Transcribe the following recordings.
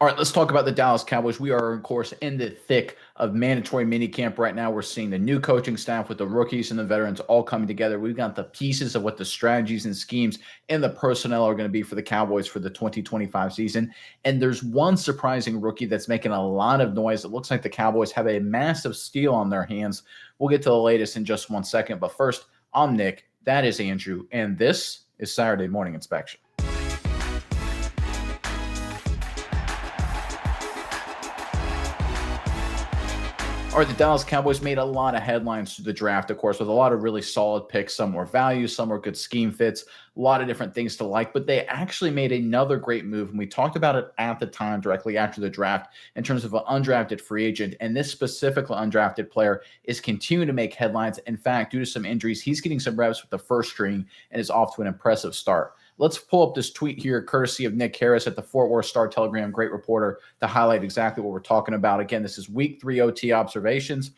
All right, let's talk about the Dallas Cowboys. We are, of course, in the thick of mandatory minicamp right now. We're seeing the new coaching staff with the rookies and the veterans all coming together. We've got the pieces of what the strategies and schemes and the personnel are going to be for the Cowboys for the 2025 season. And there's one surprising rookie that's making a lot of noise. It looks like the Cowboys have a massive steal on their hands. We'll get to the latest in just 1 second. But first, I'm Nick. That is Andrew. And this is Saturday Morning Inspection. All right, the Dallas Cowboys made a lot of headlines through the draft, of course, with a lot of really solid picks. Some were value, some were good scheme fits, a lot of different things to like. But they actually made another great move, and we talked about it at the time directly after the draft in terms of an undrafted free agent. And this specifically undrafted player is continuing to make headlines. In fact, due to some injuries, he's getting some reps with the first string and is off to an impressive start. Let's pull up this tweet here, courtesy of Nick Harris at the Fort Worth Star-Telegram, great reporter, to highlight exactly what we're talking about. Again, this is week 3 OT observations.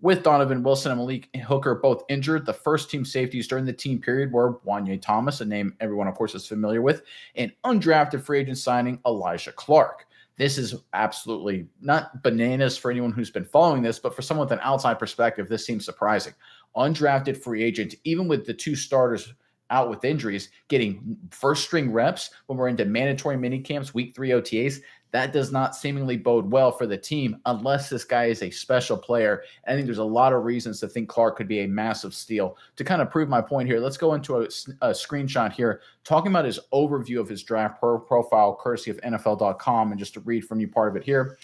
With Donovan Wilson and Malik Hooker both injured, the first team safeties during the team period were Wanye Thomas, a name everyone, of course, is familiar with, and undrafted free agent signing Elijah Clark. This is absolutely not bananas for anyone who's been following this, but for someone with an outside perspective, this seems surprising. Undrafted free agent, even with the two starters out with injuries, getting first string reps when we're into mandatory mini camps, week 3 OTAs, that does not seemingly bode well for the team unless this guy is a special player. And I think there's a lot of reasons to think Clark could be a massive steal. To kind of prove my point here, let's go into a screenshot here talking about his overview of his draft profile, courtesy of NFL.com, and just to read from you part of it here.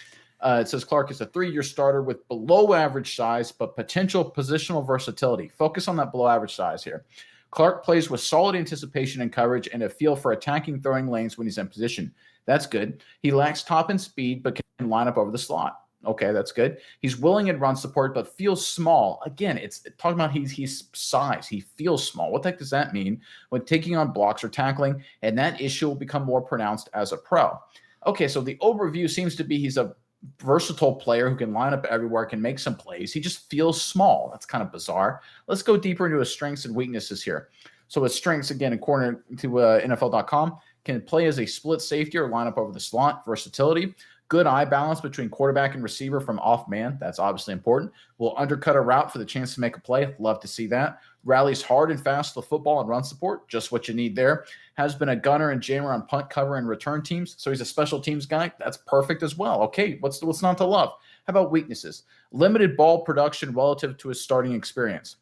It says Clark is a 3-year starter with below average size, but potential positional versatility. Focus on that below average size here. Clark plays with solid anticipation and coverage and a feel for attacking throwing lanes when he's in position. That's good. He lacks top end speed, but can line up over the slot. Okay, that's good. He's willing in run support, but feels small. Again, it's talking about he's size. He feels small. What the heck does that mean when taking on blocks or tackling? And that issue will become more pronounced as a pro. Okay, so the overview seems to be he's a versatile player who can line up everywhere, can make some plays. He just feels small. That's kind of bizarre. Let's go deeper into his strengths and weaknesses here. So his strengths, again, according to NFL.com, can play as a split safety or line up over the slot. Versatility, good eye balance between quarterback and receiver from off man. That's obviously important. Will undercut a route for the chance to make a play. Love to see that. Rallies hard and fast to the football and run support. Just what you need there. Has been a gunner and jammer on punt cover and return teams. So he's a special teams guy. That's perfect as well. Okay, what's not to love? How about weaknesses? Limited ball production relative to his starting experience.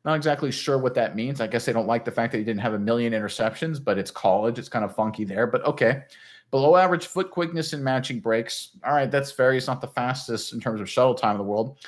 Not exactly sure what that means. I guess they don't like the fact that he didn't have a million interceptions, but it's college. It's kind of funky there, but okay. Below average foot quickness and matching breaks. All right, that's fair. He's not the fastest in terms of shuttle time in the world.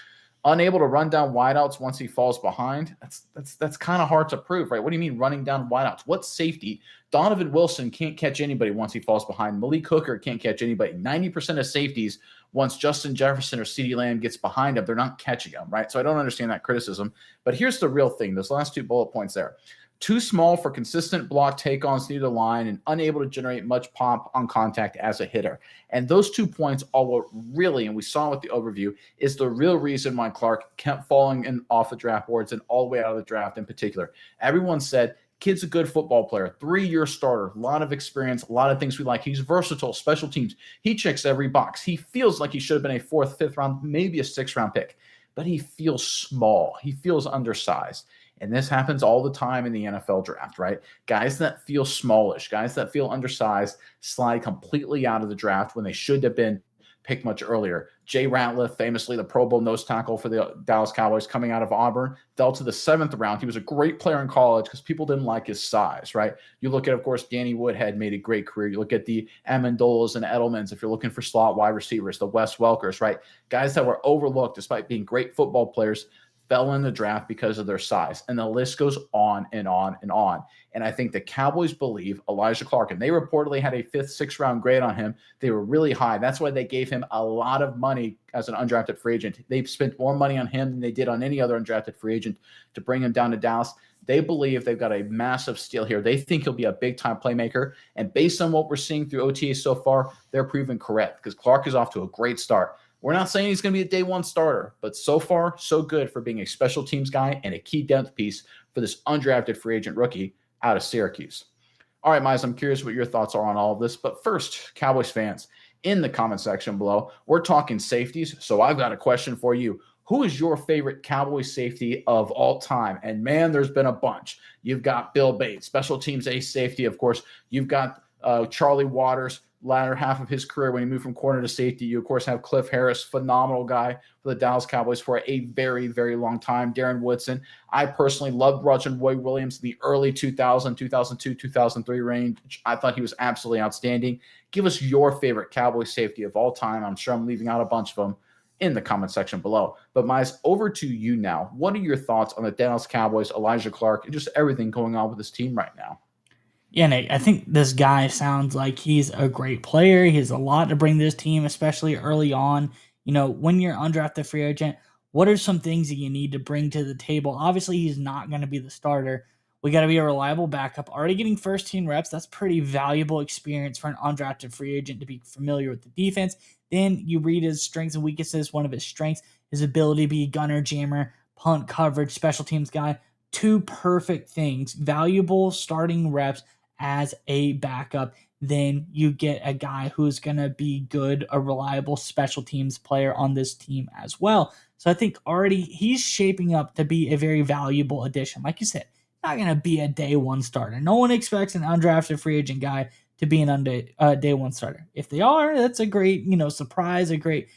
Unable to run down wideouts once he falls behind. That's kind of hard to prove, right? What do you mean running down wideouts? What safety? Donovan Wilson can't catch anybody once he falls behind. Malik Hooker can't catch anybody. 90% of safeties, once Justin Jefferson or CeeDee Lamb gets behind him, they're not catching him, right? So I don't understand that criticism. But here's the real thing. Those last 2 bullet points there. Too small for consistent block take-ons near the line and unable to generate much pop on contact as a hitter. And those 2 points are what really, and we saw with the overview, is the real reason why Clark kept falling off the draft boards and all the way out of the draft in particular. Everyone said, kid's a good football player, 3-year starter, a lot of experience, a lot of things we like. He's versatile, special teams. He checks every box. He feels like he should have been a 4th, 5th round, maybe a 6th round pick, but he feels small. He feels undersized. And this happens all the time in the NFL draft, right? Guys that feel smallish, guys that feel undersized slide completely out of the draft when they should have been picked much earlier. Jay Ratliff, famously the Pro Bowl nose tackle for the Dallas Cowboys coming out of Auburn, fell to the 7th round. He was a great player in college because people didn't like his size, right? You look at, of course, Danny Woodhead made a great career. You look at the Amendolas and Edelmans if you're looking for slot wide receivers, the Wes Welkers, right? Guys that were overlooked despite being great football players fell in the draft because of their size. And the list goes on and on and on. And I think the Cowboys believe Elijah Clark, and they reportedly had a 5th, 6th round grade on him. They were really high. That's why they gave him a lot of money as an undrafted free agent. They've spent more money on him than they did on any other undrafted free agent to bring him down to Dallas. They believe they've got a massive steal here. They think he'll be a big-time playmaker. And based on what we're seeing through OTAs so far, they're proven correct because Clark is off to a great start. We're not saying he's going to be a day 1 starter, but so far, so good for being a special teams guy and a key depth piece for this undrafted free agent rookie out of Syracuse. All right, Miles, I'm curious what your thoughts are on all of this. But first, Cowboys fans, in the comment section below. We're talking safeties, so I've got a question for you. Who is your favorite Cowboys safety of all time? And man, there's been a bunch. You've got Bill Bates, special teams ace safety, of course. You've got Charlie Waters, latter half of his career when he moved from corner to safety. You, of course, have Cliff Harris, phenomenal guy for the Dallas Cowboys for a very, very long time. Darren Woodson. I personally loved Roger Roy Williams in the early 2000, 2002, 2003 range. I thought he was absolutely outstanding. Give us your favorite Cowboys safety of all time. I'm sure I'm leaving out a bunch of them in the comment section below. But Mize, over to you now. What are your thoughts on the Dallas Cowboys, Elijah Clark, and just everything going on with this team right now? Yeah, Nate, I think this guy sounds like he's a great player. He has a lot to bring to this team, especially early on. When you're undrafted free agent, what are some things that you need to bring to the table? Obviously, he's not going to be the starter. We got to be a reliable backup. Already getting first team reps, that's pretty valuable experience for an undrafted free agent to be familiar with the defense. Then you read his strengths and weaknesses. One of his strengths, his ability to be gunner, jammer, punt coverage, special teams guy. Two perfect things, valuable starting reps as a backup. Then you get a guy who's going to be good, a reliable special teams player on this team as well. So I think already he's shaping up to be a very valuable addition. Like you said, not going to be a day one starter. No one expects an undrafted free agent guy to be an day one starter. If they are, that's a great, surprise, a great,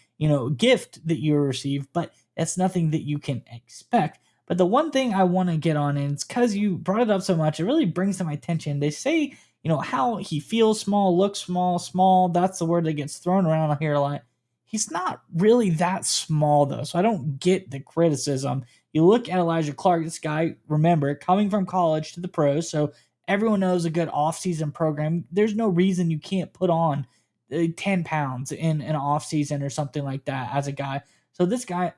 gift that you receive, but that's nothing that you can expect. But the one thing I want to get on, and it's because you brought it up so much, it really brings to my attention. They say, how he feels small, looks small, small. That's the word that gets thrown around here a lot. He's not really that small, though, so I don't get the criticism. You look at Elijah Clark, this guy, remember, coming from college to the pros, so everyone knows a good offseason program. There's no reason you can't put on 10 pounds in an offseason or something like that as a guy. So this guy,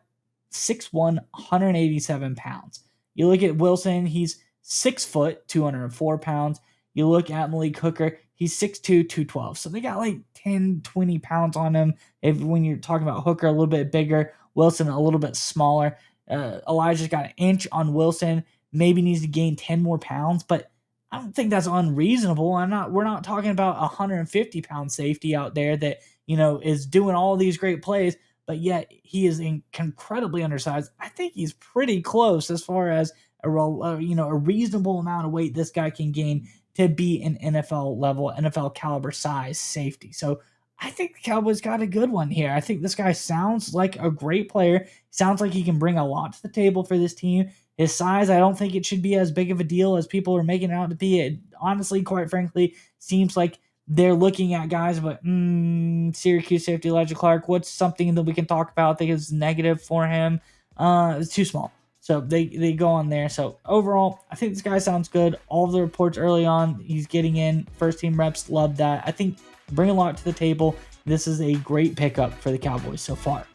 6'1", 187 pounds. You look at Wilson, he's 6 foot, 204 pounds. You look at Malik Hooker, he's 6'2", 212. So they got like 10, 20 pounds on him. When you're talking about Hooker, a little bit bigger, Wilson a little bit smaller. Elijah's got an inch on Wilson, maybe needs to gain 10 more pounds, but I don't think that's unreasonable. We're not talking about a 150-pound safety out there that, is doing all these great plays, but yet he is incredibly undersized. I think he's pretty close as far as a reasonable amount of weight this guy can gain to be an NFL level, NFL caliber size safety. So I think the Cowboys got a good one here. I think this guy sounds like a great player. Sounds like he can bring a lot to the table for this team. His size, I don't think it should be as big of a deal as people are making it out to be. It honestly, quite frankly, seems like they're looking at guys, but Syracuse safety Elijah Clark, what's something that we can talk about that is negative for him? It's too small. So they go on there. So overall, I think this guy sounds good. All of the reports early on, he's getting in. First team reps, love that. I think bring a lot to the table. This is a great pickup for the Cowboys so far.